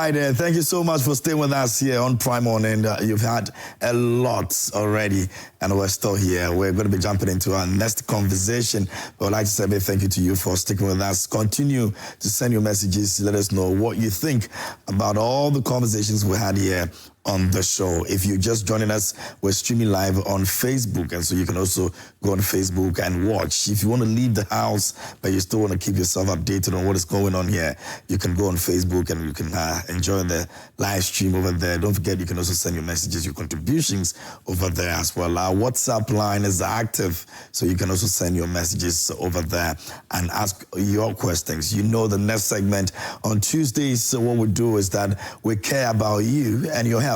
Hi there. Thank you so much for staying with us here on Prime Morning. You've had a lot already, and we're still here. We're going to be jumping into our next conversation. But I'd like to say a big thank you to you for sticking with us. Continue to send your messages. Let us know what you think about all the conversations we had here on the show. If you're just joining us, we're streaming live on Facebook, and so you can also go on Facebook and watch. If you want to leave the house, but you still want to keep yourself updated on what is going on here, you can go on Facebook and you can enjoy the live stream over there. Don't forget, you can also send your messages, your contributions over there as well. Our WhatsApp line is active, so you can also send your messages over there and ask your questions. You know, the next segment on Tuesdays, so what we do is that we care about you and your health.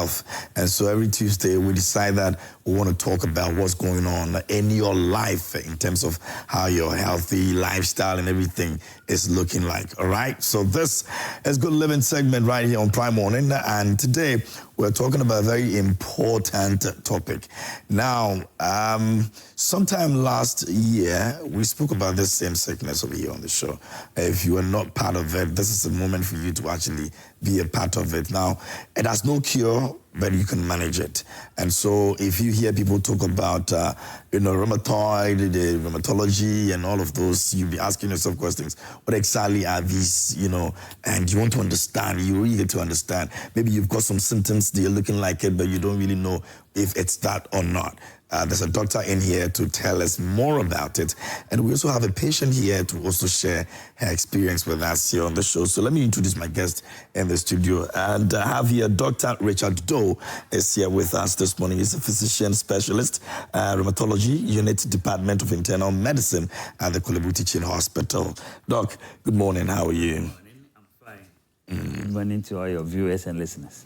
And so every Tuesday we decide that we want to talk about what's going on in your life in terms of how your healthy lifestyle and everything is looking like. All right. So this is Good Living segment right here on Prime Morning. And today we're talking about a very important topic. Now, sometime last year, we spoke about this same sickness over here on the show. If you are not part of it, this is a moment for you to actually be a part of it. Now, it has no cure, but you can manage it. And so if you hear people talk about, rheumatoid, the rheumatology and all of those, you'll be asking yourself questions. What exactly are these, and you want to understand, you really get to understand. Maybe you've got some symptoms, they're looking like it, but you don't really know if it's that or not. There's a doctor in here to tell us more about it. And we also have a patient here to also share her experience with us here on the show. So let me introduce my guest in the studio. And I have here Dr. Richard Doe is here with us this morning. He's a physician specialist, rheumatology unit, Department of Internal Medicine at the Kolebu Teaching Hospital. Doc, good morning. How are you? Good morning. I'm fine. Good morning to all your viewers and listeners.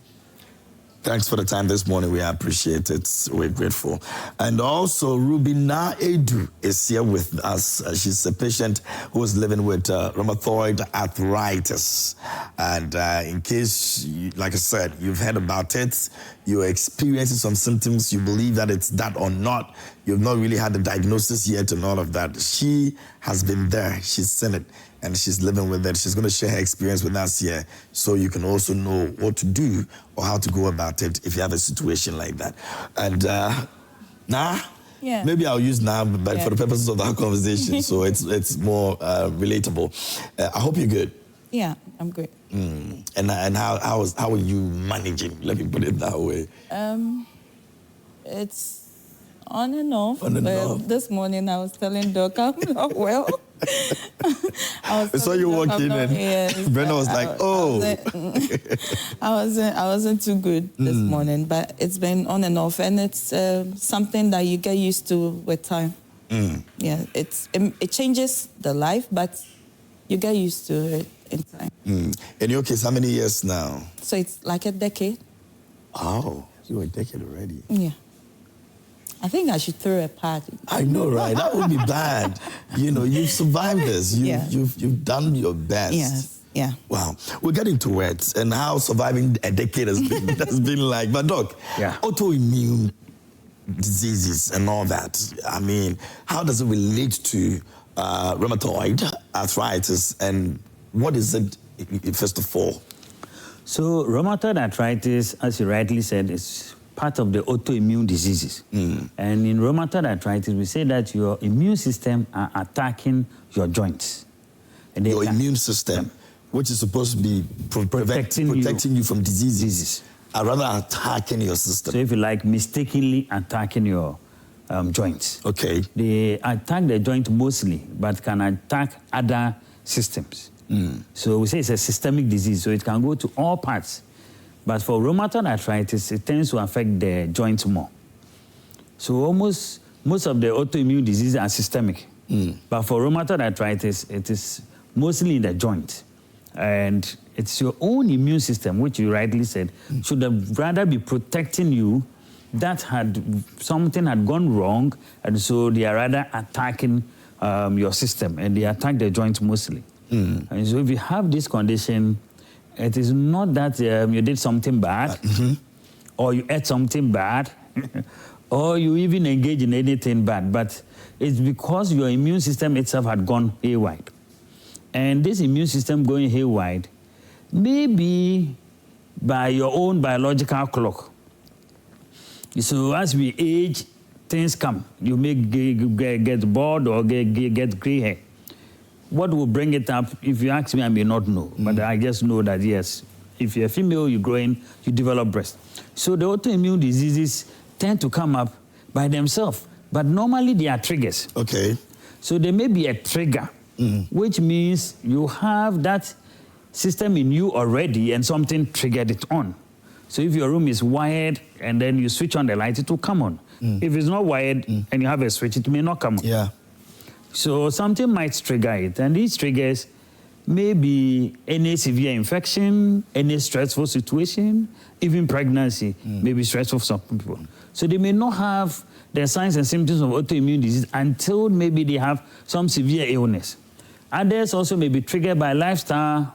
Thanks for the time this morning. We appreciate it. We're grateful. And also, Rubina Edu is here with us. She's a patient who is living with rheumatoid arthritis. And in case, like I said, you've heard about it, you're experiencing some symptoms, you believe that it's that or not, you've not really had the diagnosis yet and all of that. She has been there. She's seen it. And she's living with it. She's going to share her experience with us here so you can also know what to do or how to go about it if you have a situation like that. And maybe I'll use but for the purposes of our conversation, so it's more relatable. I hope you're good. Yeah, I'm good. And how are you managing? Let me put it that way. It's on and off. On and off. This morning I was telling Doc I'm not well. I saw you walking in. Brenda was like, "Oh." I wasn't too good this morning, but it's been on and off, and it's something that you get used to with time. Yeah, it changes the life, but you get used to it in time. In your case, how many years now? So it's like a decade. Oh, you're a decade already. Yeah. I think I should throw a party. I know, right? That would be bad. You've survived this. You've done your best. Yes, yeah. Wow. We'll get into it and how surviving a decade has been like. But Doc, autoimmune diseases and all that, I mean, how does it relate to rheumatoid arthritis, and what is it, first of all? So rheumatoid arthritis, as you rightly said, is part of the autoimmune diseases. And in rheumatoid arthritis, we say that your immune system are attacking your joints. And your immune system, which is supposed to be protecting you from diseases, are rather attacking your system. So if you like, mistakenly attacking your joints. Okay. They attack the joint mostly, but can attack other systems. So we say it's a systemic disease, so it can go to all parts. But for rheumatoid arthritis, it tends to affect the joints more. So most of the autoimmune diseases are systemic. But for rheumatoid arthritis, it is mostly in the joint. And it's your own immune system, which you rightly said, should have rather be protecting you. That something had gone wrong, and so they are rather attacking your system, and they attack the joints mostly. And so if you have this condition, it is not that you did something bad, or you ate something bad, or you even engage in anything bad, but it's because your immune system itself had gone haywire. And this immune system going haywire, maybe by your own biological clock. So as we age, things come. You may get bored or get gray hair. What will bring it up? If you ask me, I may not know. But I just know that, yes, if you're a female, you're growing, you develop breast. So the autoimmune diseases tend to come up by themselves. But normally, they are triggers. Okay. So there may be a trigger, which means you have that system in you already and something triggered it on. So if your room is wired and then you switch on the light, it will come on. If it's not wired and you have a switch, it may not come on. Yeah. So something might trigger it. And these triggers may be any severe infection, any stressful situation, even pregnancy may be stressful for some people. So they may not have the signs and symptoms of autoimmune disease until maybe they have some severe illness. Others also may be triggered by lifestyle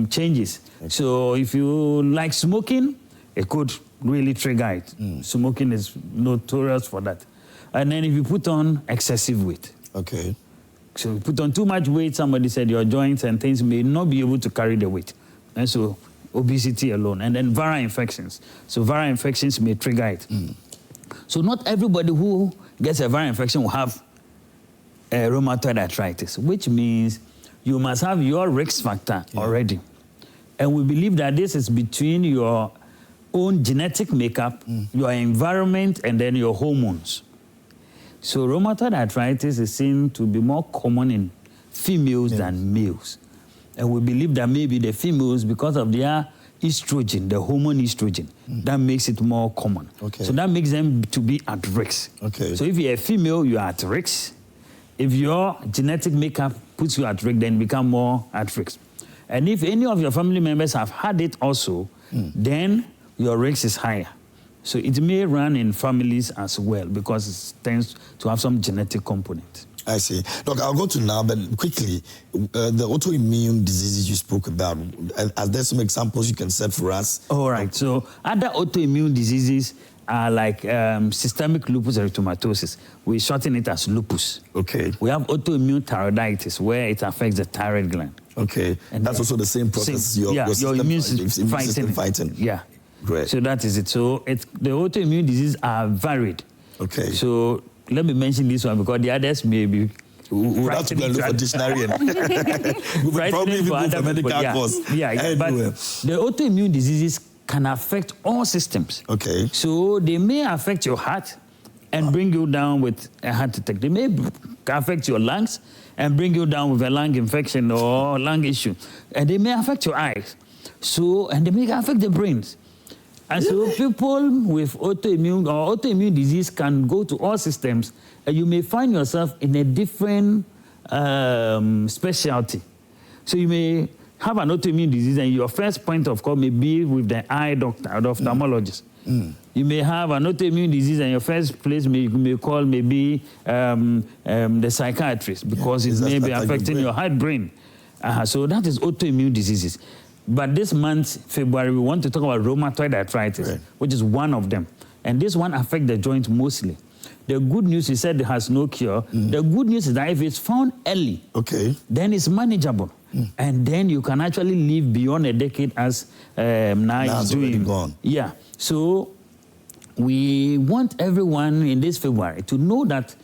changes. Okay. So if you like smoking, it could really trigger it. Smoking is notorious for that. And then if you put on excessive weight. Okay. So you put on too much weight, somebody said your joints and things may not be able to carry the weight. And so obesity alone. And then viral infections. So viral infections may trigger it. So not everybody who gets a viral infection will have rheumatoid arthritis, which means you must have your risk factor already. And we believe that this is between your own genetic makeup, your environment, and then your hormones. So rheumatoid arthritis is seen to be more common in females than males. And we believe that maybe the females, because of their estrogen, the hormone estrogen, that makes it more common. Okay. So that makes them to be at risk. Okay. So if you're a female, you're at risk. If your genetic makeup puts you at risk, then you become more at risk. And if any of your family members have had it also, then your risk is higher. So it may run in families as well because it tends to have some genetic component. I see. Look, I'll go to now, but quickly, the autoimmune diseases you spoke about, are there some examples you can set for us? All right. So other autoimmune diseases are like systemic lupus erythematosus. We shorten it as lupus. Okay. We have autoimmune thyroiditis, where it affects the thyroid gland. Okay. And that's also the same process your immune system fighting. Yeah. Great. So that is it. So the autoimmune diseases are varied. Okay. So let me mention this one because the others may be. We'll have to go and look for dictionary. We'll probably even go for medical course. Yeah, but the autoimmune diseases can affect all systems. Okay. So they may affect your heart and bring you down with a heart attack. They may affect your lungs and bring you down with a lung infection or lung issue. And they may affect your eyes. So, and they may affect the brains. And so people with autoimmune disease can go to all systems, and you may find yourself in a different specialty. So you may have an autoimmune disease, and your first point of call may be with the eye doctor or the ophthalmologist. You may have an autoimmune disease, and your first place you may call maybe the psychiatrist because it may be affecting your heart brain. So that is autoimmune diseases. But this month, February, we want to talk about rheumatoid arthritis, which is one of them. And this one affects the joint mostly. The good news is that it has no cure. The good news is that if it's found early, then it's manageable. And then you can actually live beyond a decade as now is doing. Gone. Yeah. So we want everyone in this February to know that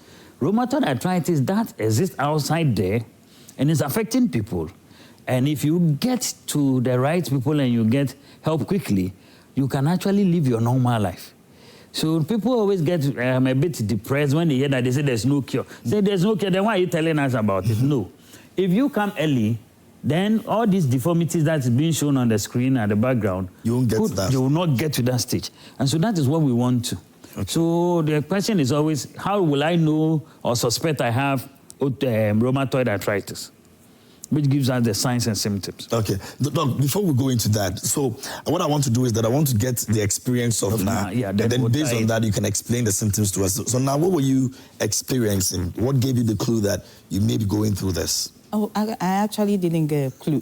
rheumatoid arthritis that exists outside there and is affecting people. And if you get to the right people and you get help quickly, you can actually live your normal life. So people always get a bit depressed when they hear that they say there's no cure. Say there's no cure, then why are you telling us about it? No. If you come early, then all these deformities that's being shown on the screen at the background, you won't get to that. You will not get to that stage. And so that is what we want to. Okay. So the question is always, how will I know or suspect I have rheumatoid arthritis? Which gives us the signs and symptoms. Okay. Look, before we go into that, so what I want to do is that I want to get the experience of now. Yeah, and then based on that, you can explain the symptoms to us. So now, what were you experiencing? What gave you the clue that you may be going through this? Oh, I actually didn't get a clue.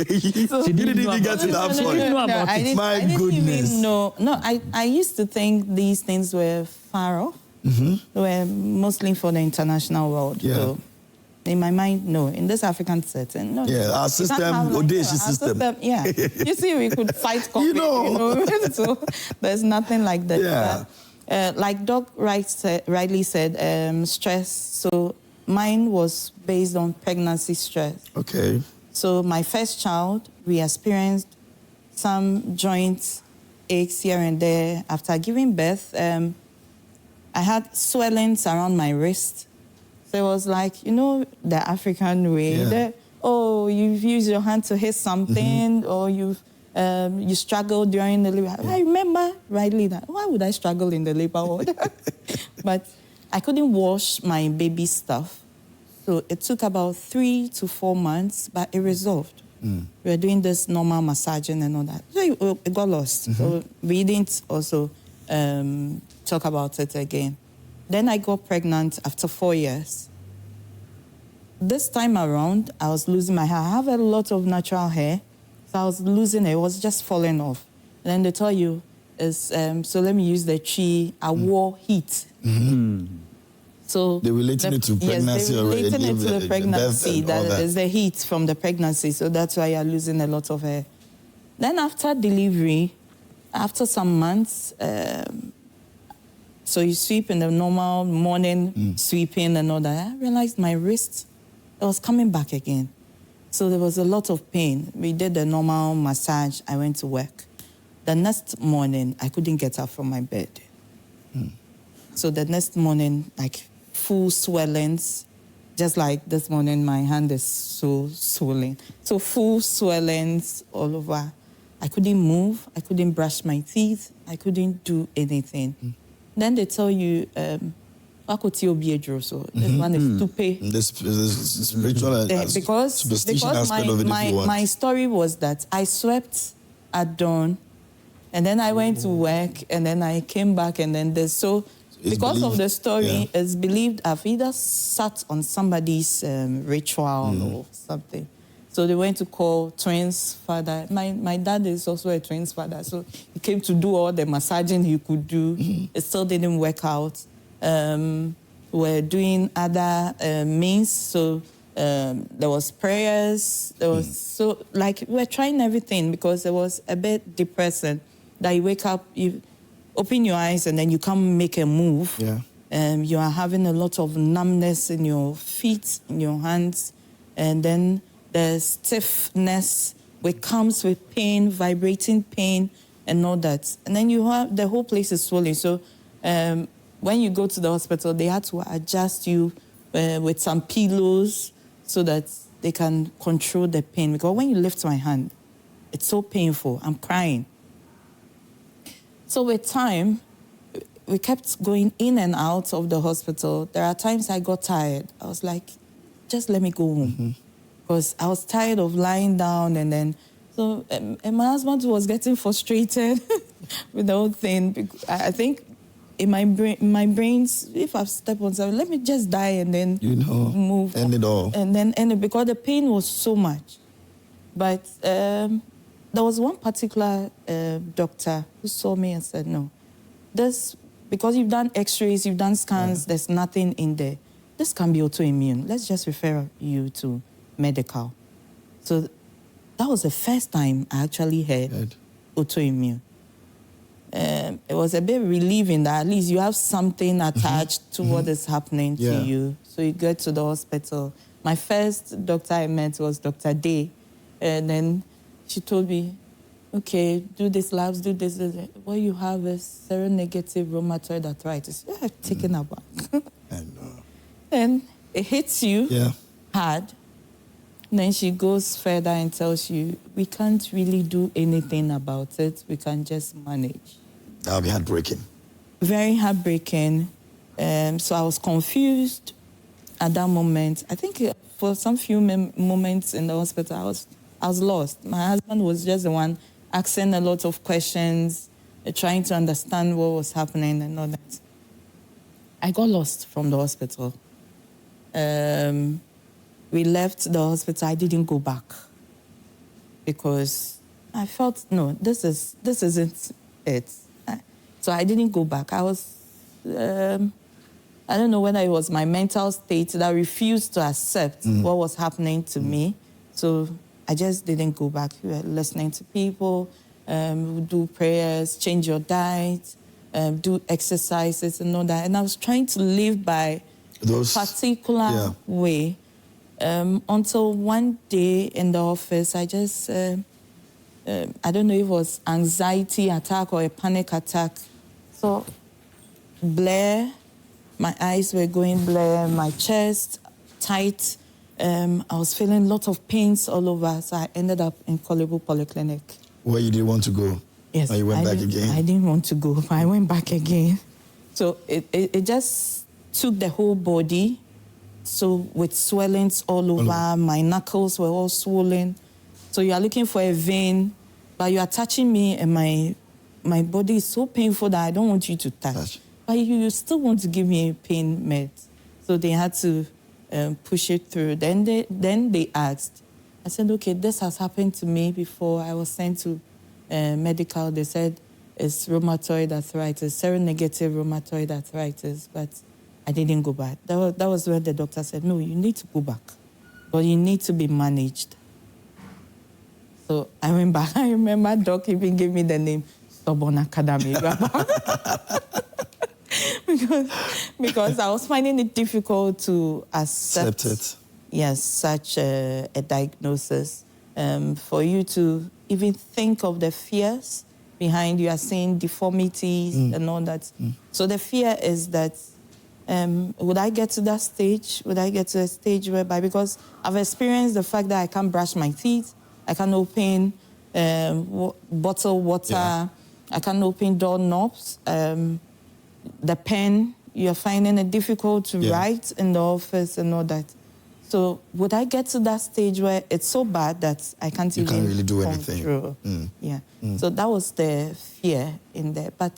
She didn't even get to that point. My goodness. No, I used to think these things were far off. They were mostly for the international world. Yeah. So in my mind, no. In this African setting, no. Yeah, our system, audacious system. Yeah. You see, we could fight COVID, you know. So there's nothing like that. Yeah. Like Doc rightly said, stress. So mine was based on pregnancy stress. Okay. So my first child, we experienced some joint aches here and there. After giving birth, I had swellings around my wrist. So it was like, you know, the African way. Yeah. You've used your hand to hit something, or you struggled during the labor. Yeah. I remember rightly that. Why would I struggle in the labor ward? But I couldn't wash my baby stuff. So it took about 3 to 4 months, but it resolved. We were doing this normal massaging and all that. So it got lost. So we didn't also talk about it again. Then I got pregnant after 4 years. This time around, I was losing my hair. I have a lot of natural hair, so I was losing it. It was just falling off. And then they tell you, so let me use the tree, I wore heat. So they're relating it to pregnancy. Yes, they're relating it to the pregnancy. That is the heat from the pregnancy, so that's why you're losing a lot of hair. Then after delivery, after some months, so you sweep in the normal morning sweeping and all that. I realized my wrist, it was coming back again. So there was a lot of pain. We did the normal massage. I went to work. The next morning, I couldn't get up from my bed. So the next morning, like full swellings, just like this morning, my hand is so swollen. So full swellings all over. I couldn't move. I couldn't brush my teeth. I couldn't do anything. Then they tell you, so this one is to pay. This spiritual because my story was that I slept at dawn, and then I went to work, and then I came back, and then because of the story, it's believed I've either sat on somebody's ritual or something. So they went to call twins father. My dad is also a twins father, so he came to do all the massaging he could do. It still didn't work out. We're doing other means, so there was prayers. There was we're trying everything because it was a bit depressing. That you wake up, you open your eyes, and then you can't make a move. You are having a lot of numbness in your feet, in your hands, and then the stiffness, which comes with pain, vibrating pain, and all that. And then you have the whole place is swollen. So when you go to the hospital, they had to adjust you with some pillows so that they can control the pain. Because when you lift my hand, it's so painful. I'm crying. So with time, we kept going in and out of the hospital. There are times I got tired. I was like, just let me go home. Because I was tired of lying down, and then, and my husband was getting frustrated with the whole thing. I think in my brains, if I've stepped on something, let me just die and then move. End it all. And then end it, because the pain was so much. But there was one particular doctor who saw me and said, no, because you've done x-rays, you've done scans, there's nothing in there. This can be autoimmune. Let's just refer you to medical. So that was the first time I actually heard autoimmune. It was a bit relieving that at least you have something attached to what is happening to you. So you get to the hospital. My first doctor I met was Dr. Day. And then she told me, okay, do this labs, do this. What you have is seronegative rheumatoid arthritis. You're taken aback. And it hits you hard. Then she goes further and tells you, we can't really do anything about it. We can just manage. That'll be heartbreaking. Very heartbreaking. So I was confused at that moment. I think for some few moments in the hospital, I was lost. My husband was just the one asking a lot of questions, trying to understand what was happening and all that. I got lost from the hospital. We left the hospital. I didn't go back because I felt, no, this isn't it. So I didn't go back. I was I don't know whether it was my mental state that refused to accept what was happening to me. So I just didn't go back. We were listening to people, do prayers, change your diet, do exercises and all that. And I was trying to live by those particular way until one day in the office, I just, I don't know if it was anxiety attack or a panic attack. So blur, my eyes were going blur, my chest tight. I was feeling a lot of pains all over, so I ended up in Kolebu Polyclinic. Where you didn't want to go? Yes. And you went back again? I didn't want to go, but I went back again. So it just took the whole body, so with swellings all over, my knuckles were all swollen. So you are looking for a vein, but you are touching me and my body is so painful that I don't want you to touch. But you still want to give me pain meds. So they had to push it through. Then they asked. I said, okay, this has happened to me before. I was sent to medical. They said it's rheumatoid arthritis, seronegative rheumatoid arthritis, but I didn't go back. That was where the doctor said, no, you need to go back, but you need to be managed. So I went back. I remember Doc even gave me the name Stubborn Academy. because I was finding it difficult to accept it. Yes, such a diagnosis. For you to even think of the fears behind you are seeing deformities and all that. So the fear is that, would I get to that stage? Would I get to a stage whereby, because I've experienced the fact that I can't brush my teeth, I can't open bottled water, I can't open doorknobs, the pen, you're finding it difficult to write in the office and all that. So would I get to that stage where it's so bad that I can't even really do anything? So that was the fear in there. But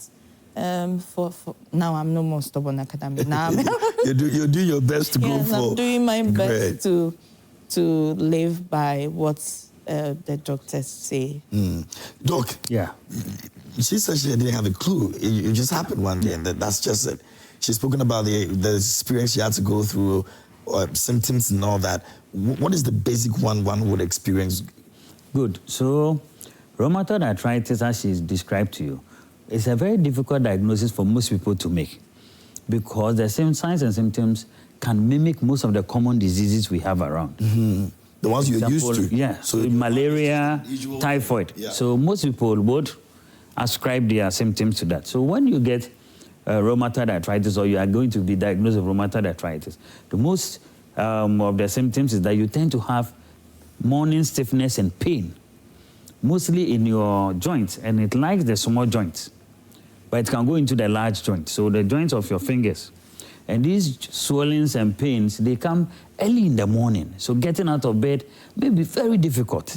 for now, I'm no more Stubborn Academy. Now you're doing your best to go for. I'm doing my best to live by what the doctors say. Doc. Yeah. She said she didn't have a clue. It just happened one day, and that's just it. She's spoken about the experience she had to go through, symptoms and all that. What is the basic one would experience? Good. So, rheumatoid arthritis, as she's described to you, is a very difficult diagnosis for most people to make, because the same signs and symptoms can mimic most of the common diseases we have around. The ones you're used to. Yeah. So malaria, typhoid. Yeah. So most people would ascribe their symptoms to that. So when you get rheumatoid arthritis, or you are going to be diagnosed with rheumatoid arthritis, the most of the symptoms is that you tend to have morning stiffness and pain, mostly in your joints, and it likes the small joints, but it can go into the large joint, so the joints of your fingers. And these swellings and pains, they come early in the morning, so getting out of bed may be very difficult.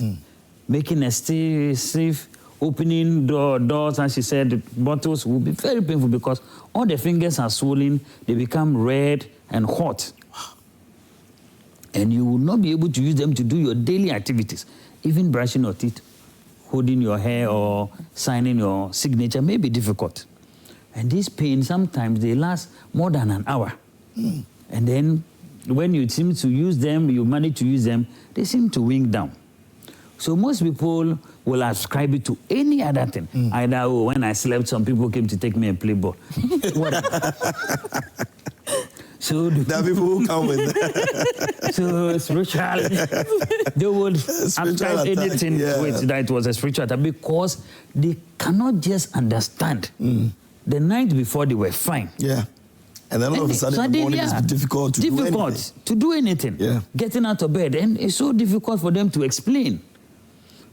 Making a safe opening doors, as she said, bottles will be very painful, because all the fingers are swollen, they become red and hot. And you will not be able to use them to do your daily activities. Even brushing your teeth, holding your hair, or signing your signature may be difficult. And these pains, sometimes they last more than an hour. And then when you seem to use them, you manage to use them, they seem to wing down. So most people will ascribe it to any other thing. Either, when I slept, some people came to take me and play ball. So there are people who come with that. So spiritual, they would ascribe anything with that it was a spiritual attack, because they cannot just understand. The night before they were fine. Yeah. And then all of a sudden in the morning it's difficult to do anything. Yeah. Getting out of bed, and it's so difficult for them to explain.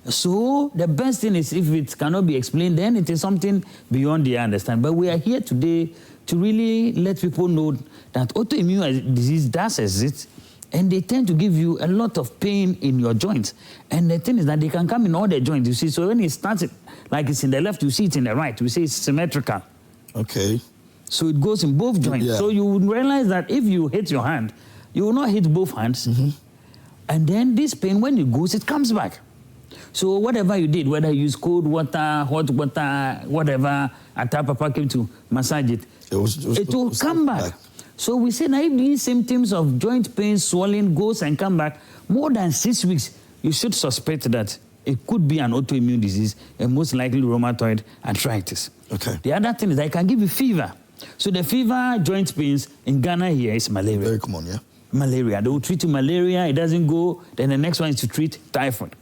So the best thing is, if it cannot be explained, then it is something beyond their understanding. But we are here today to really let people know that autoimmune disease does exist, and they tend to give you a lot of pain in your joints. And the thing is that they can come in all the joints, you see. So when it starts, like it's in the left, you see it in the right. We say it's symmetrical. Okay. So it goes in both joints. Yeah. So you would realize that if you hit your hand, you will not hit both hands. And then this pain, when it goes, it comes back. So whatever you did, whether you use cold water, hot water, whatever, Papa came to massage it, it will come back. So we say now if these symptoms of joint pain, swelling goes and come back more than 6 weeks, you should suspect that it could be an autoimmune disease and most likely rheumatoid arthritis. Okay. The other thing is I can give you fever. So the fever, joint pains in Ghana here is malaria. Very common, yeah. Malaria. They will treat you malaria, it doesn't go, then the next one is to treat typhoid.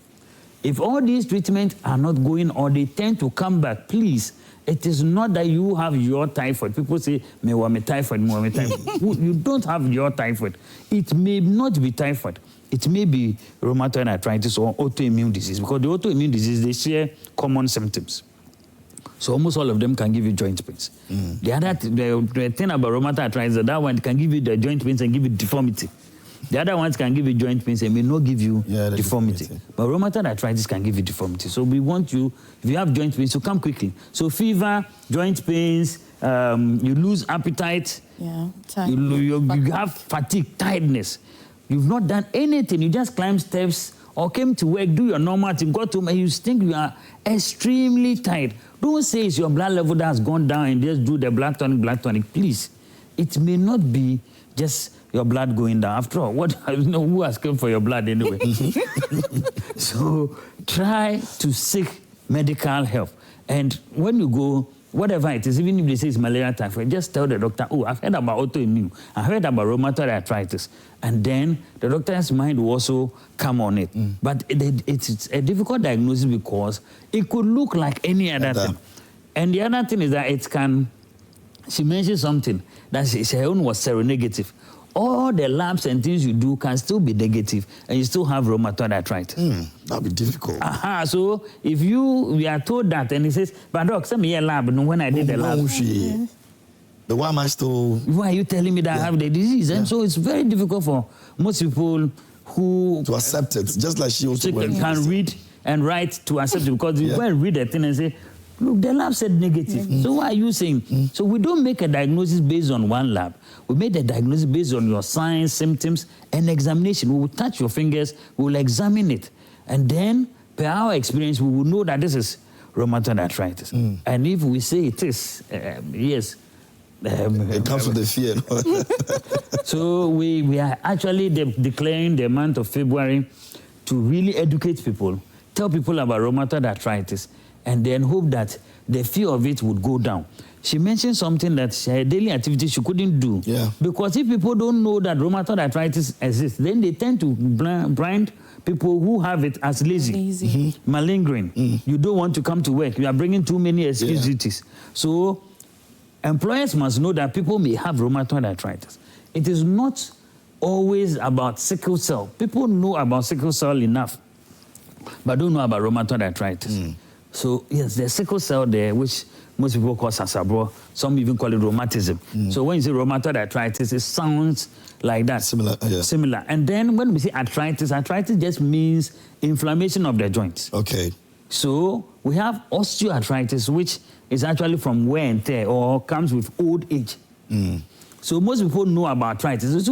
If all these treatments are not going or they tend to come back, please, it is not that you have your typhoid. People say, me want me typhoid, me want me typhoid. You don't have your typhoid. It may not be typhoid. It may be rheumatoid arthritis or autoimmune disease, because the autoimmune disease, they share common symptoms. So almost all of them can give you joint pains. The other the thing about rheumatoid arthritis, that one can give you the joint pains and give you deformity. The other ones can give you joint pains and may not give you deformity. But rheumatoid arthritis can give you deformity. So we want you, if you have joint pains, to come quickly. So fever, joint pains, you lose appetite, you have fatigue, tiredness. You've not done anything. You just climb steps or came to work, do your normal thing, got home, and you think you are extremely tired. Don't say it's your blood level that has gone down and just do the blood tonic, please. It may not be just your blood going down. After all, who has come for your blood anyway? So try to seek medical help. And when you go, whatever it is, even if they say it's malaria typhoid, just tell the doctor, oh, I've heard about autoimmune, I heard about rheumatoid arthritis. And then the doctor's mind will also come on it. But it's a difficult diagnosis because it could look like any other thing. And the other thing is that she mentioned something, that her own was seronegative. All the labs and things you do can still be negative, and you still have rheumatoid arthritis. That'd be difficult. So if we are told that, and he says, but doc, send me a lab. No, when I did the lab. But why am I still... Why are you telling me that I have the disease? And so it's very difficult for most people who... to accept it, just like she also can read and write to accept it, because you go and read a thing and say, look, the lab said negative. So what are you saying? So we don't make a diagnosis based on one lab. We make a diagnosis based on your signs, symptoms, and examination. We will touch your fingers, we will examine it. And then, per our experience, we will know that this is rheumatoid arthritis. And if we say it is, yes. It comes with the fear. So we are actually declaring the month of February to really educate people, tell people about rheumatoid arthritis, and then hope that the fear of it would go down. She mentioned something that her daily activity she couldn't do. Because if people don't know that rheumatoid arthritis exists, then they tend to brand people who have it as lazy. Malingering. You don't want to come to work. You are bringing too many excuses. So employers must know that people may have rheumatoid arthritis. It is not always about sickle cell. People know about sickle cell enough, but don't know about rheumatoid arthritis. So yes, there's sickle cell there, which most people call sasabro. Some even call it rheumatism. So when you say rheumatoid arthritis, it sounds like that. Similar. And then when we say arthritis, arthritis just means inflammation of the joints. So we have osteoarthritis, which is actually from wear and tear or comes with old age. So most people know about arthritis.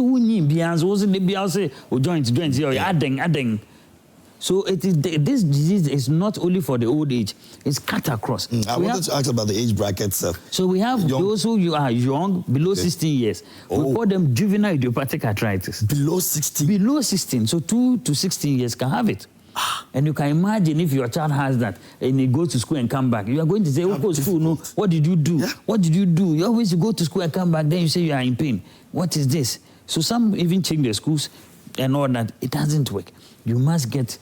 So this disease is not only for the old age, it's cut across. I wanted to ask about the age bracket, sir. So we have those who are young, below 16 years. We call them juvenile idiopathic arthritis. Below 16? Below 16. So 2 to 16 years can have it. And you can imagine if your child has that and he goes to school and come back, you are going to say, oh, go to school, no, what did you do? What did you do? You always go to school and come back, then you say you are in pain. What is this? So some even change their schools and all that. It doesn't work. You must get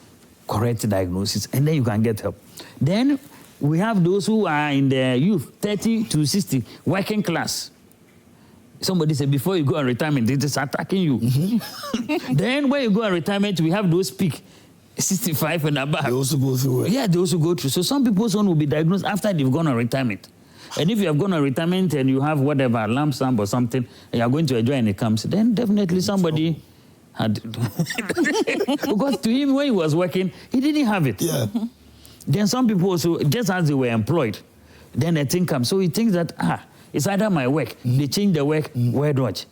correct diagnosis and then you can get help. Then we have those who are in the youth, 30 to 60, working class. Somebody said, before you go on retirement, it is attacking you. Then when you go on retirement, we have those peak 65 and above. They also go through it. Yeah, they also go through. So some people's one will be diagnosed after they've gone on retirement. And if you have gone on retirement and you have whatever, lump sum or something, and you're going to enjoy and it comes, then definitely somebody had... Because to him, when he was working, he didn't have it. Then some people also, just as they were employed, then a thing comes. So he thinks that, it's either my work. They change the work, where dodge.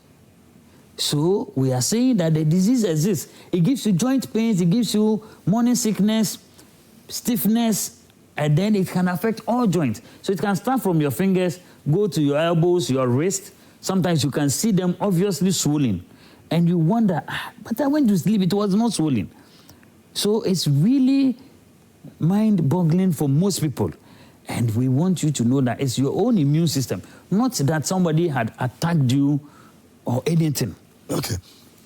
So we are saying that the disease exists. It gives you joint pains, it gives you morning sickness, stiffness, and then it can affect all joints. So it can start from your fingers, go to your elbows, your wrist, Sometimes you can see them obviously swollen, and you wonder, but I went to sleep, it was not swollen. So it's really mind-boggling for most people. And we want you to know that it's your own immune system, not that somebody had attacked you or anything. Okay.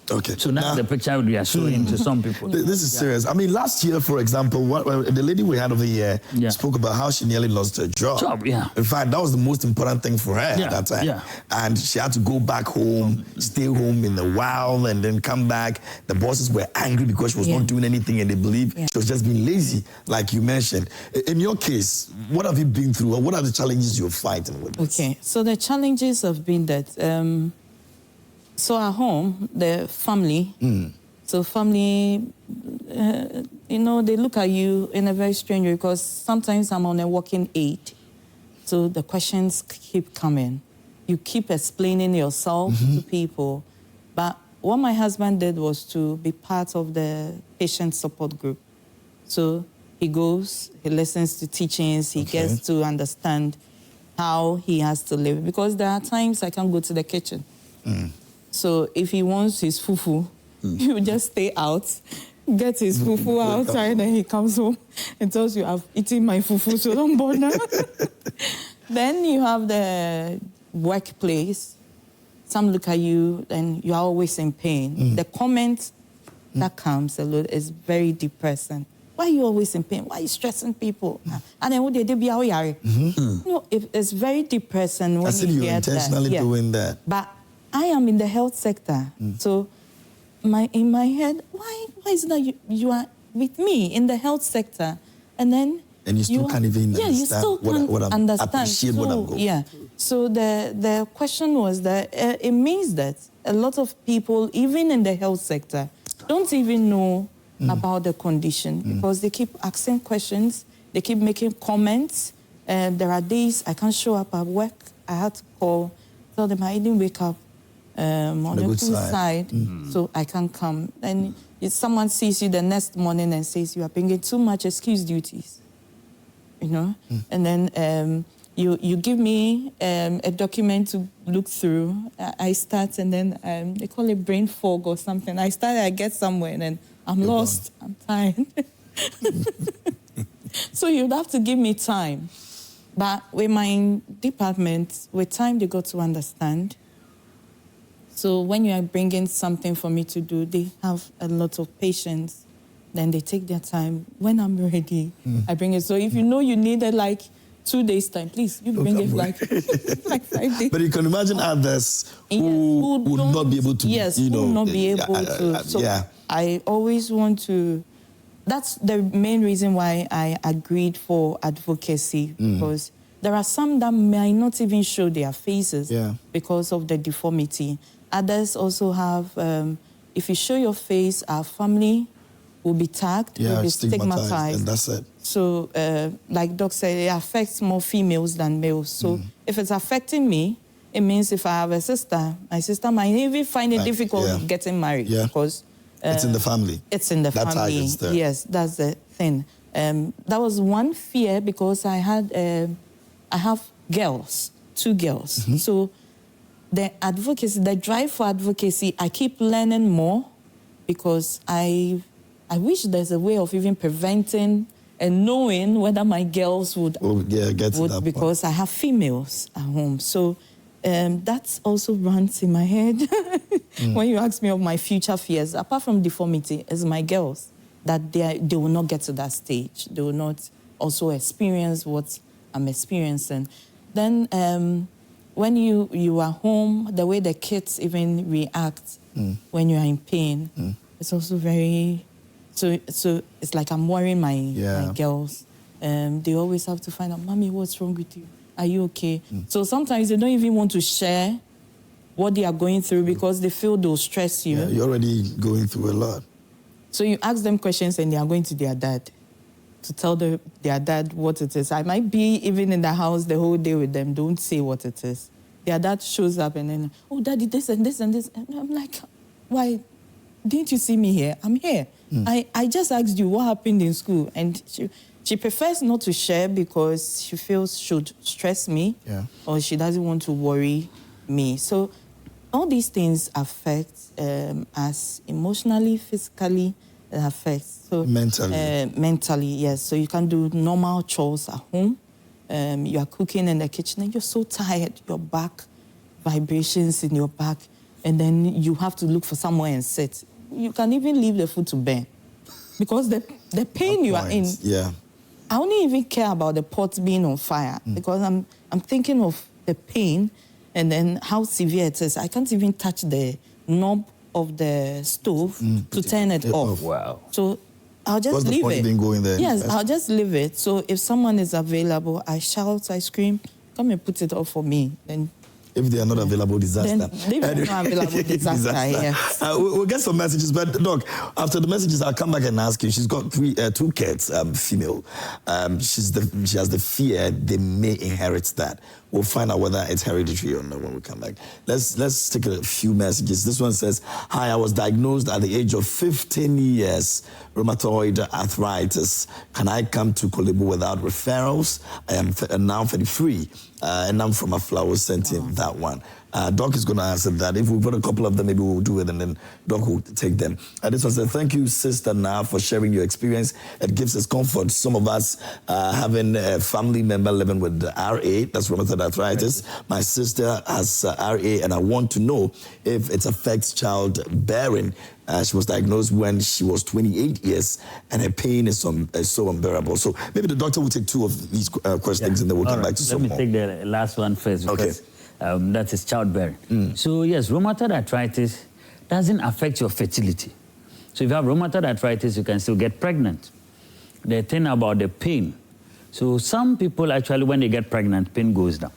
Okay. So that's the picture we are showing to some people. This is serious. I mean, last year, for example, the lady we had over here spoke about how she nearly lost her job. In fact, that was the most important thing for her at that time. And she had to go back home, stay home in a while, and then come back. The bosses were angry because she was not doing anything, and they believed she was just being lazy, like you mentioned. In your case, what have you been through, or what are the challenges you're fighting with? Okay, so the challenges have been that... So at home, the family, so family, you know, they look at you in a very strange way because sometimes I'm on a walking aid. So the questions keep coming. You keep explaining yourself to people. But what my husband did was to be part of the patient support group. So he goes, he listens to teachings, he gets to understand how he has to live. Because there are times I can't go to the kitchen. So if he wants his fufu, he will just stay out, get his fufu outside, and he comes home and tells you, I've eaten my fufu, so don't bother. Then you have the workplace. Some look at you and you are always in pain. The comment that comes a lot is very depressing. Why are you always in pain? Why are you stressing people? And then they be out here. No, it's very depressing when you hear that. Intentionally doing that. But I am in the health sector, so in my head, why is it that you are with me in the health sector, and you still can't even understand you still can't understand. Appreciate what I'm going. Yeah. So the question was that it means that a lot of people, even in the health sector, don't even know about the condition because they keep asking questions, they keep making comments. There are days I can't show up at work. I had to tell them I didn't wake up. On the good side, so I can't come. And if someone sees you the next morning and says you are bringing too much excuse duties, you know, and then you give me a document to look through. I start, and then they call it brain fog or something. I get somewhere, and then I'm lost. I'm tired. So you'd have to give me time. But with my department, with time, they got to understand. So when you are bringing something for me to do, they have a lot of patience. Then they take their time. When I'm ready, I bring it. So if you know you needed like 2 days' time, please, you bring it like 5 days. But you can imagine others who would not be able to, who would not be able to. So I always want to... That's the main reason why I agreed for advocacy, because there are some that may not even show their faces because of the deformity. Others also have, if you show your face, our family will be tagged, will be stigmatized. And that's it. So, like Doc said, it affects more females than males. So, if it's affecting me, it means if I have a sister, my sister might even find it difficult getting married because... it's in the family. It's in the family. Yes, that's the thing. That was one fear because I have girls, 2 girls. So the advocacy, the drive for advocacy, I keep learning more because I wish there's a way of even preventing and knowing whether my girls would get to that because point. I have females at home. So that also runs in my head when you ask me of my future fears. Apart from deformity, is my girls, that they will not get to that stage. They will not also experience what I'm experiencing. Then when you are home, the way the kids even react when you are in pain, it's also very... So it's like I'm worrying my girls. They always have to find out, Mommy, what's wrong with you? Are you okay? So sometimes they don't even want to share what they are going through because they feel they'll stress you. Yeah, you're already going through a lot. So you ask them questions and they are going to their dad to tell their dad what it is. I might be even in the house the whole day with them. Don't say what it is. Their dad shows up and then, oh, Daddy, this and this and this. And I'm like, why? Didn't you see me here? I'm here. I just asked you what happened in school. And she prefers not to share because she feels she should stress me or she doesn't want to worry me. So all these things affect us emotionally, physically, it affects. So mentally, yes. So you can do normal chores at home. You are cooking in the kitchen and you're so tired, your back, vibrations in your back, and then you have to look for somewhere and sit. You can even leave the food to burn because the pain you are in. Yeah. I only even care about the pot being on fire because I'm thinking of the pain and then how severe it is. I can't even touch the knob of the stove to turn it off. Wow. So I'll just leave it. Even going there? Yes, I'll just leave it. So if someone is available, I shout, I scream, come and put it off for me. Then if they are not available, disaster. Then they are not available, disaster. Yes. We'll get some messages, but Doc, after the messages, I'll come back and ask you. She's got two kids, female. She has the fear they may inherit that. We'll find out whether it's hereditary or not when we come back. Let's take a few messages. This one says, "Hi, I was diagnosed at the age of 15 years, rheumatoid arthritis. Can I come to Kolebu without referrals? I am now 33, and I'm from a flower sent in that one." Doc is going to answer that. If we've got a couple of them, maybe we'll do it, and then Doc will take them. This one said, "Thank you, Sister Na, for sharing your experience. It gives us comfort. Some of us having a family member living with RA, that's rheumatoid arthritis. My sister has RA, and I want to know if it affects childbearing. She was diagnosed when she was 28 years, and her pain is so unbearable." So maybe the doctor will take two of these questions, and then we'll come back to some more. Let me take the last one first, because that is childbearing. So yes, rheumatoid arthritis doesn't affect your fertility. So if you have rheumatoid arthritis, you can still get pregnant. The thing about the pain, so some people actually, when they get pregnant, pain goes down.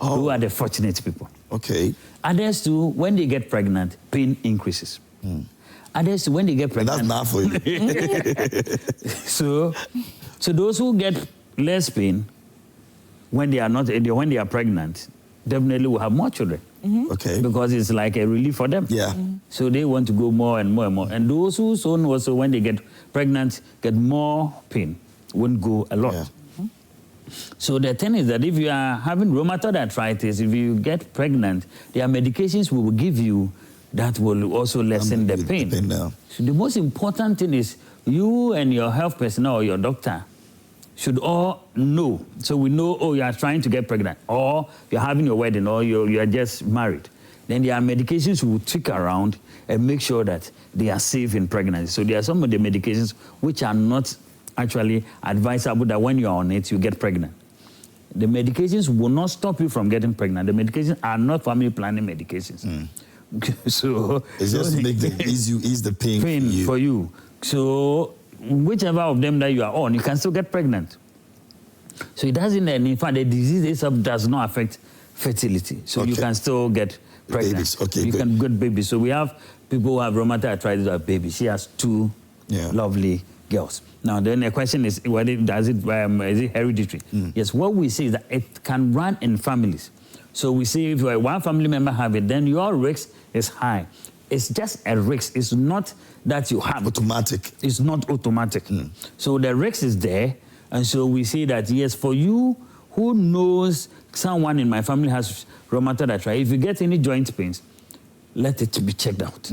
Who are the fortunate people? Okay. Others too, when they get pregnant, pain increases. Others, when they get pregnant, that's not for you. so those who get less pain when they are pregnant, definitely will have more children. Okay. Because it's like a relief for them. Yeah. So they want to go more and more and more. And those who also, when they get pregnant, get more pain, won't go a lot. Yeah. So the thing is that if you are having rheumatoid arthritis, if you get pregnant, there are medications we will give you that will also lessen the pain. So the most important thing is you and your health personnel or your doctor should all know. So we know, oh, you are trying to get pregnant, or you're having your wedding, or you are just married. Then there are medications we will tweak around and make sure that they are safe in pregnancy. So there are some of the medications which are not actually advisable that when you are on it, you get pregnant. The medications will not stop you from getting pregnant. The medications are not family planning medications. So it's just to make ease the pain for you. So whichever of them that you are on, you can still get pregnant. So it doesn't, and in fact, the disease itself does not affect fertility. So you can still get pregnant. Babies. Okay, you can get babies. So we have people who have rheumatoid arthritis who have babies. She has two lovely girls. Now, then the question is, is it hereditary? Yes, what we say is that it can run in families. So we say if one family member have it, then your risk is high. It's just a risk. It's not that you have automatic. It's not automatic. So the risk is there. And so we say that, yes, for you who knows someone in my family has rheumatoid arthritis, if you get any joint pains, let it be checked out.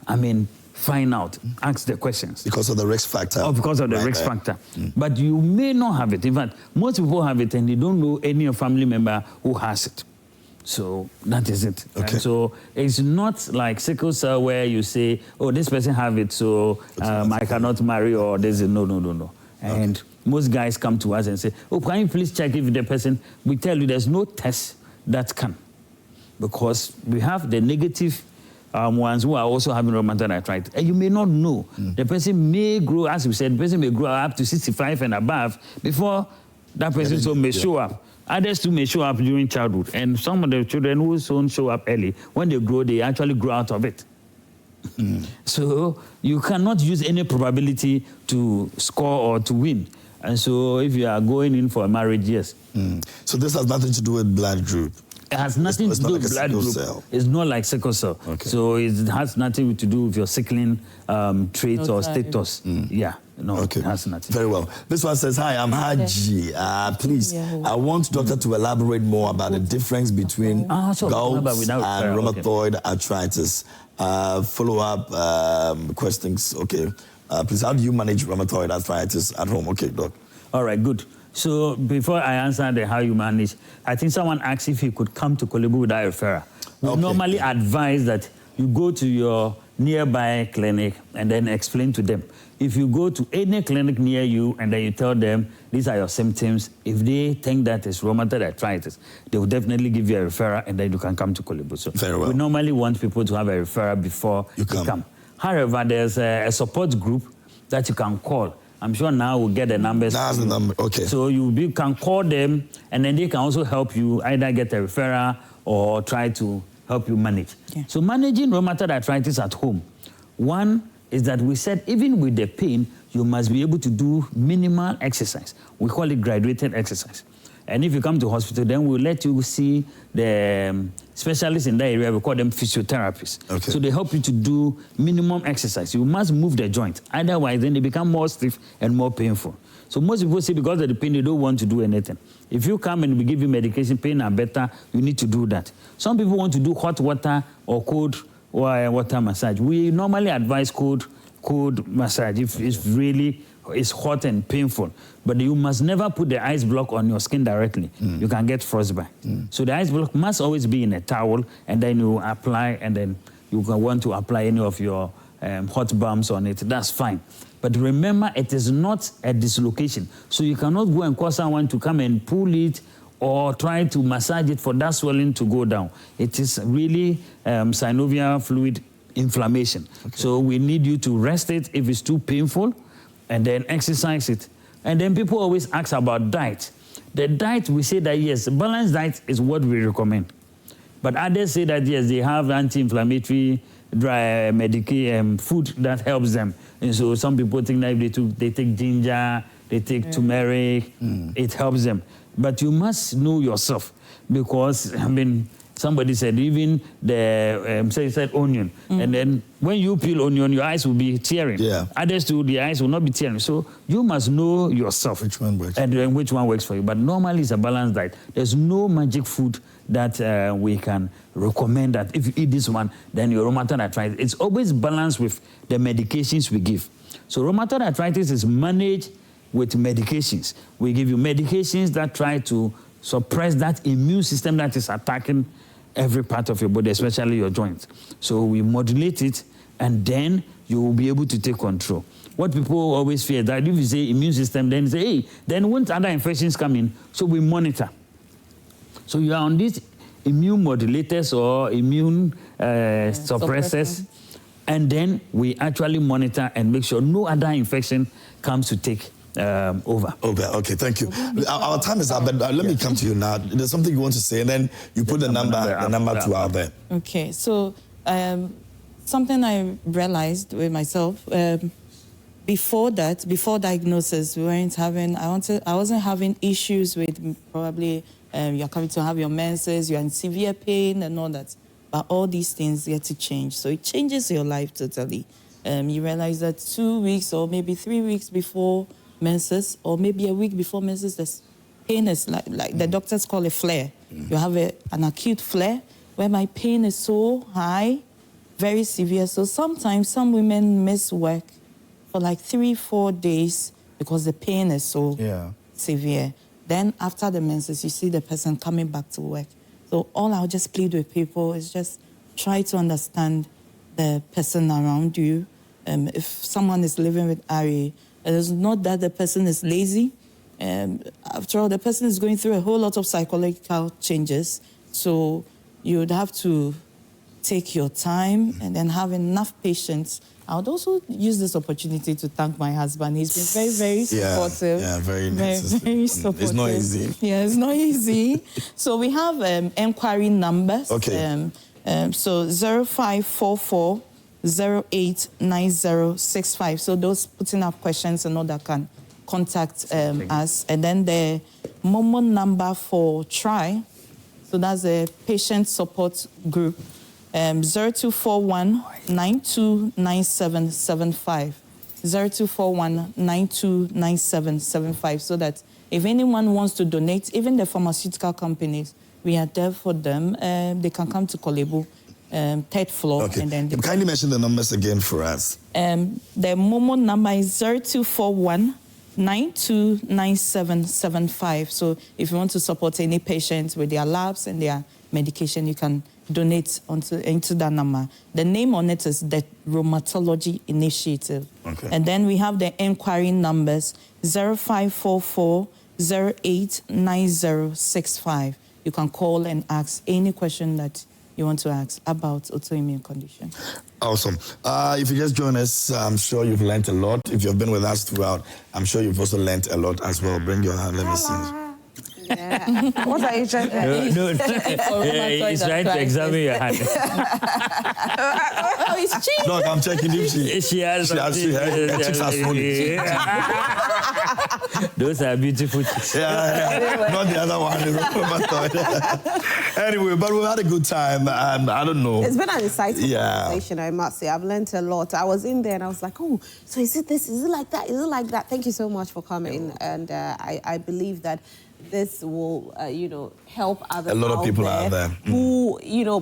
I mean, find out, ask the questions. Because of the risk factor. Oh, because of the risk factor. But you may not have it. In fact, most people have it and they don't know any family member who has it. So that is it. Okay. And so it's not like sickle cell where you say, oh, this person have it, so I cannot marry, or there's a no. And most guys come to us and say, oh, can you please check if the person, we tell you there's no test that can. Because we have the negative ones who are also having rheumatoid arthritis. And you may not know. The person may grow, as we said, the person may grow up to 65 and above before that person may show up. Others too may show up during childhood. And some of the children who don't show up early, when they grow, they actually grow out of it. So you cannot use any probability to score or to win. And so if you are going in for a marriage, yes. So this has nothing to do with blood group? It has nothing to do with blood group. It's not like sickle cell. Okay. So it has nothing to do with your sickling trait or status. Yeah. No, okay. It has nothing. Very well. This one says, hi, I'm Haji. Please, I want doctor to elaborate more about the difference between gout and rheumatoid arthritis. Follow-up questions. Okay. Please, how do you manage rheumatoid arthritis at home? Okay, doc. All right, good. So before I answer the how you manage, I think someone asked if he could come to Kolebu without a referral. We normally advise that you go to your nearby clinic and then explain to them. If you go to any clinic near you and then you tell them these are your symptoms, if they think that it's rheumatoid arthritis, they will definitely give you a referral and then you can come to Kolebu. So very well. We normally want people to have a referral before you come. However, there's a support group that you can call. I'm sure now we'll get the numbers. That's the number, okay. So you can call them and then they can also help you either get a referral or try to help you manage. Yeah. So managing rheumatoid arthritis at home, one is that we said even with the pain, you must be able to do minimal exercise. We call it graduated exercise. And if you come to hospital, then we'll let you see the specialists in that area. We call them physiotherapists. Okay. So they help you to do minimum exercise. You must move the joint. Otherwise, then they become more stiff and more painful. So most people say because of the pain, they don't want to do anything. If you come and we give you medication, pain are better, you need to do that. Some people want to do hot water or cold water massage. We normally advise cold massage if it's really it's hot and painful. But you must never put the ice block on your skin directly. You can get frostbite. So the ice block must always be in a towel, and then you apply, and then you can want to apply any of your hot balms on it. That's fine. But remember, it is not a dislocation. So you cannot go and call someone to come and pull it or try to massage it for that swelling to go down. It is really synovial fluid inflammation. Okay. So we need you to rest it if it's too painful, and then exercise it. And then people always ask about diet. The diet, we say that yes, balanced diet is what we recommend. But others say that yes, they have anti-inflammatory dry food that helps them. And so some people think that if they take ginger, they take turmeric, it helps them. But you must know yourself, because, I mean, somebody said even the, said onion. And then when you peel onion, your eyes will be tearing. Yeah. Others too, the eyes will not be tearing. So you must know yourself. Which one works? And then which one works for you. But normally it's a balanced diet. There's no magic food that we can recommend that if you eat this one, then your rheumatoid arthritis. It's always balanced with the medications we give. So rheumatoid arthritis is managed with medications. We give you medications that try to suppress that immune system that is attacking every part of your body, especially your joints. So we modulate it, and then you will be able to take control. What people always fear that if you say immune system, then say, hey, then won't other infections come in? So we monitor. So you are on these immune modulators or immune suppressors, and then we actually monitor and make sure no other infection comes to take over. Okay, thank you. Our time is up, but let me come to you now. There's something you want to say, and then you put the number two out there. Okay, so something I realized with myself, before diagnosis, we weren't having, I wasn't having issues with probably you're coming to have your menses, you're in severe pain and all that. But all these things get to change. So it changes your life totally. You realize that 2 weeks or maybe 3 weeks before menses, or maybe a week before menses, the pain is like the doctors call it flare. You have an acute flare where my pain is so high, very severe. So sometimes some women miss work for like 3-4 days because the pain is so severe. Then after the menses, you see the person coming back to work. So all I'll just plead with people is just try to understand the person around you. If someone is living with RA, it's not that the person is lazy. After all, the person is going through a whole lot of psychological changes. So you would have to take your time and then have enough patience. I would also use this opportunity to thank my husband. He's been very, very supportive. Yeah, very nice. Very supportive. It's not easy. Yeah, it's not easy. So we have enquiry numbers. Okay. So 0544 089065. So those putting up questions and all that can contact us. And then the Momo number for Try So that's a patient support group. 0241 929775. 0241 929775. So that if anyone wants to donate, even the pharmaceutical companies, we are there for them. They can come to Kolebu, third floor. Okay. And then Kindly mention the numbers again for us. The Momo number is 0241 929775. So if you want to support any patients with their labs and their medication, you can donate into that number. The name on it is the Rheumatology Initiative. Okay. And then we have the inquiry numbers 0544 089065. You can call and ask any question that you want to ask about autoimmune condition. Awesome. If you just join us, I'm sure you've learned a lot. If you've been with us throughout, I'm sure you've also learned a lot as well. Bring your hand, let me see. Yeah. What are you trying to No, he's trying to examine your hand. Oh, it's cheap. Look, I'm checking if She has her chicks are swollen. Those are beautiful chicks. Yeah, not the other one. Anyway, but we had a good time. I don't know. It's been an exciting conversation, I must say. I've learned a lot. I was in there and I was like, oh, so is it this? Is it like that? Is it like that? Thank you so much for coming. And I believe that this will, help others. A lot of people out there who,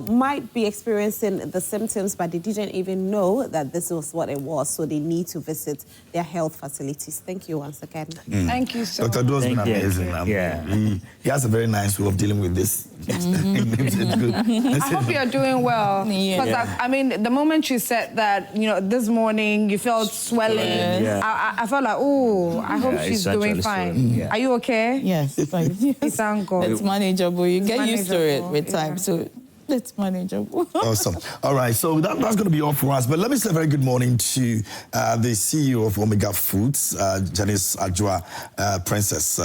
might be experiencing the symptoms, but they didn't even know that this was what it was. So they need to visit their health facilities. Thank you once again. Thank you so much. Dr. Do's been amazing. He has a very nice way of dealing with this. It's good. I hope you're doing well. Because I mean, the moment you said that, this morning you felt swelling, I felt like, oh, I hope she's doing fine. Are you okay? Yes. Thank God. It's manageable. You get used to it with time. So it's manageable. Awesome. All right, so that's going to be all for us. But let me say a very good morning to the CEO of Omega Foods, Janice Ajua, Princess.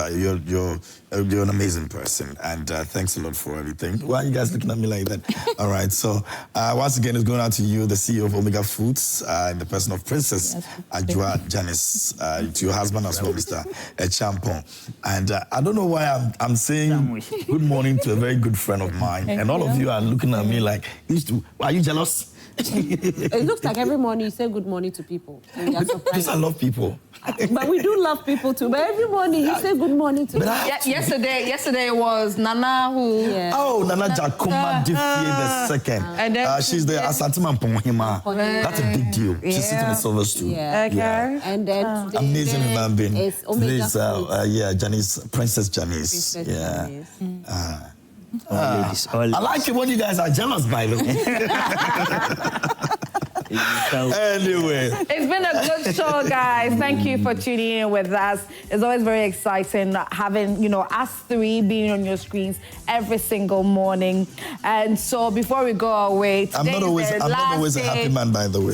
You're an amazing person, and thanks a lot for everything. Why are you guys looking at me like that? All right, so once again, it's going out to you, the CEO of Omega Foods, in the person of Princess Ajua Janice, to your husband as well, Mr. Champon. And I don't know why I'm saying good morning to a very good friend of mine, and all of you are looking at me like, are you jealous? It looks like every morning you say good morning to people. Because I love people. But we do love people too. But every morning you say good morning to people. Yesterday was Nana who... Yeah. Oh, Nana Jakuma Diffie the second. And then she's the Asantima Ponhima. That's a big deal. She's sitting in silver stool. Yeah. Okay. Yeah. And then amazing human being. It's Omega Foods. Janice, Princess Janice. Janice. I like it when you guys are jealous, by the way. Anyway. It's been a good show, guys. Thank you for tuning in with us. It's always very exciting having, us three being on your screens every single morning. And so before we go away, I'm not always a happy man, by the way.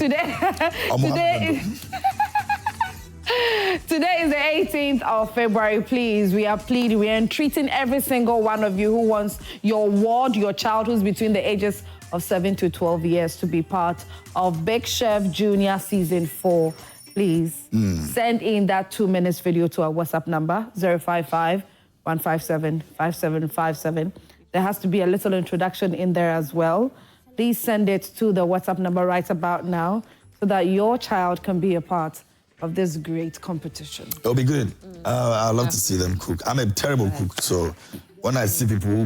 Today is the 18th of February. Please, we are pleading, we are entreating every single one of you who wants your ward, your child who's between the ages of 7 to 12 years to be part of Big Chef Junior Season 4. Please send in that 2 minutes video to our WhatsApp number, 055-157-5757. There has to be a little introduction in there as well. Please send it to the WhatsApp number right about now so that your child can be a part of this great competition. It'll be good. I love to see them cook. I'm a terrible cook, so when I see people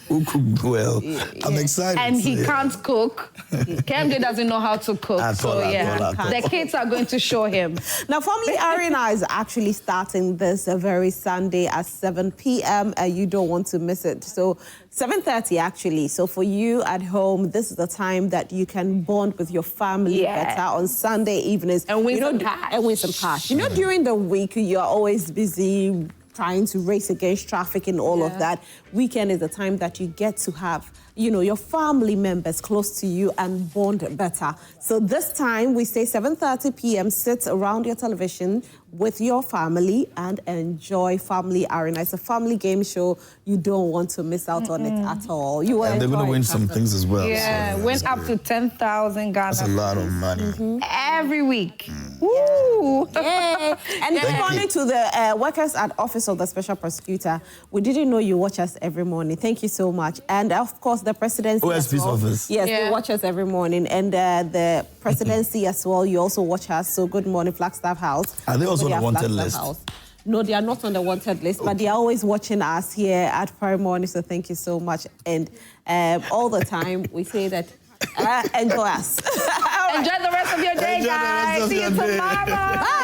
who cook well, I'm excited. And he can't cook. KMJ doesn't know how to cook. The kids are going to show him. Now, Family Arena is actually starting this very Sunday at 7 p.m. You don't want to miss it. So 7:30 actually. So for you at home, this is the time that you can bond with your family better on Sunday evenings. And win some cash. And win some cash. During the week, you're always busy trying to race against traffic and all of that. Weekend is the time that you get to have, your family members close to you and bond better. So this time, we say 7:30 p.m., sit around your television, with your family and enjoy Family Arena. It's a family game show. You don't want to miss out on it at all. You will And they're going to enjoy win it. some things as well. Yeah, so win that's up to 10,000 Ghana. That's a lot of money. Every week. Woo! Yay. And good morning to the workers at Office of the Special Prosecutor. We didn't know you watch us every morning. Thank you so much. And of course, the presidency as OSP's well. office. Yes, Yeah. they watch us every morning. And the presidency as well, you also watch us. So good morning, Flagstaff House. Are they also on the wanted Flagstaff list? House. No, they are not on the wanted list, but they are always watching us here at Prime Morning. So thank you so much. And all the time, we say that enjoy us. Enjoy the rest of your day, Enjoy the rest guys. of See you your day. tomorrow. Bye.